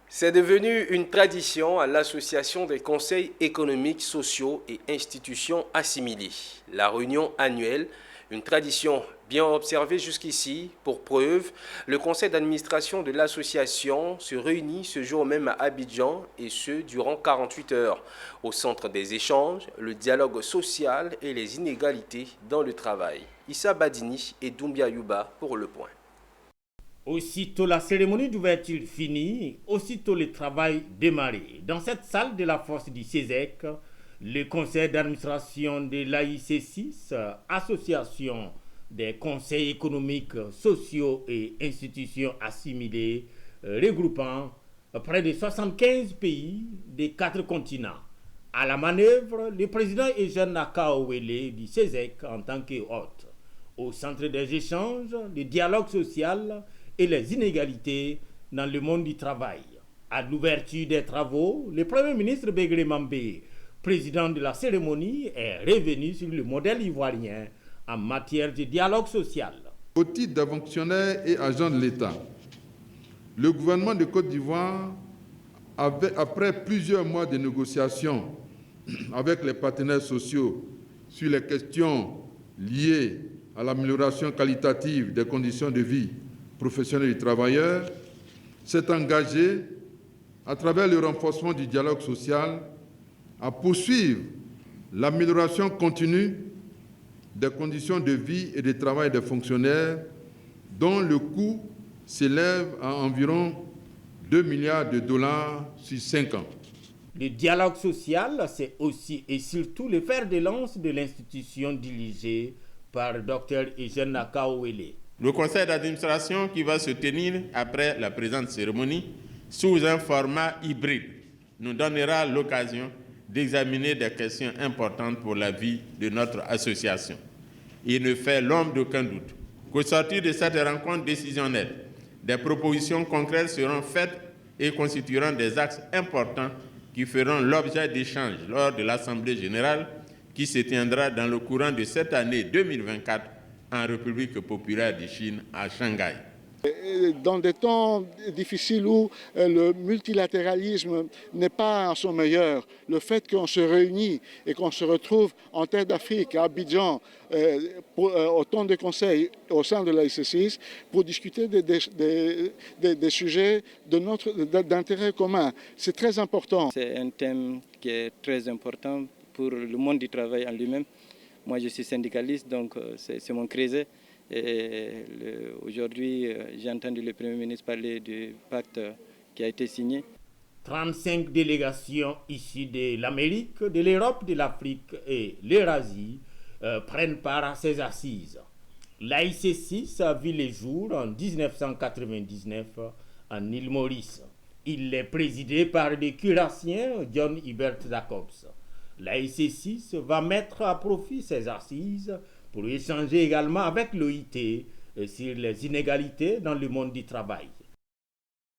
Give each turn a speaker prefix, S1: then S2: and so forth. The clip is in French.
S1: C'est devenu une tradition à l'Association des conseils économiques, sociaux et institutions assimilées. La réunion annuelle, une tradition bien observée jusqu'ici. Pour preuve, le conseil d'administration de l'association se réunit ce jour même à Abidjan et ce durant 48 heures. Au centre des échanges, le dialogue social et les inégalités dans le travail. Issa Badini et Doumbia Yuba pour le point.
S2: Aussitôt la cérémonie d'ouverture finie, aussitôt le travail démarré. Dans cette salle de la force du CESEC, le conseil d'administration de l'AIC6, association des conseils économiques, sociaux et institutions assimilées, regroupant près de 75 pays des 4 continents. À la manœuvre, le président Eugène Nakaowele du CESEC en tant que hôte. Au centre des échanges, le dialogue social et les inégalités dans le monde du travail. À l'ouverture des travaux, le Premier ministre Begré Mambé, président de la cérémonie, est revenu sur le modèle ivoirien en matière de dialogue social.
S3: Au titre d'un fonctionnaire et agent de l'État, le gouvernement de Côte d'Ivoire, après plusieurs mois de négociations avec les partenaires sociaux sur les questions liées à l'amélioration qualitative des conditions de vie professionnels et travailleurs, s'est engagé, à travers le renforcement du dialogue social, à poursuivre l'amélioration continue des conditions de vie et de travail des fonctionnaires, dont le coût s'élève à environ 2 milliards de dollars sur 5 ans.
S2: Le dialogue social, c'est aussi et surtout le fer de lance de l'institution dirigée par Dr Eugène Nakaowele.
S4: Le conseil d'administration qui va se tenir après la présente cérémonie sous un format hybride nous donnera l'occasion d'examiner des questions importantes pour la vie de notre association. Il ne fait l'ombre d'aucun doute qu'au sortir de cette rencontre décisionnelle, des propositions concrètes seront faites et constitueront des axes importants qui feront l'objet d'échanges lors de l'Assemblée générale qui se tiendra dans le courant de cette année 2024 en République populaire de Chine, à Shanghai.
S5: Dans des temps difficiles où le multilatéralisme n'est pas à son meilleur, le fait qu'on se réunit et qu'on se retrouve en terre d'Afrique, à Abidjan, au temps de conseil au sein de l'AIC6, pour discuter des sujets d'intérêt commun, c'est très important.
S6: C'est un thème qui est très important pour le monde du travail en lui-même. Moi, je suis syndicaliste, donc c'est mon creuset. Aujourd'hui, j'ai entendu le Premier ministre parler du pacte qui a été signé.
S2: 35 délégations issues de l'Amérique, de l'Europe, de l'Afrique et l'Eurasie prennent part à ces assises. L'AIC6 a vu le jour en 1999 en île Maurice. Il est présidé par le curassien John Hubert Jacobs. L'AIC6 va mettre à profit ses assises pour échanger également avec l'OIT sur les inégalités dans le monde du travail.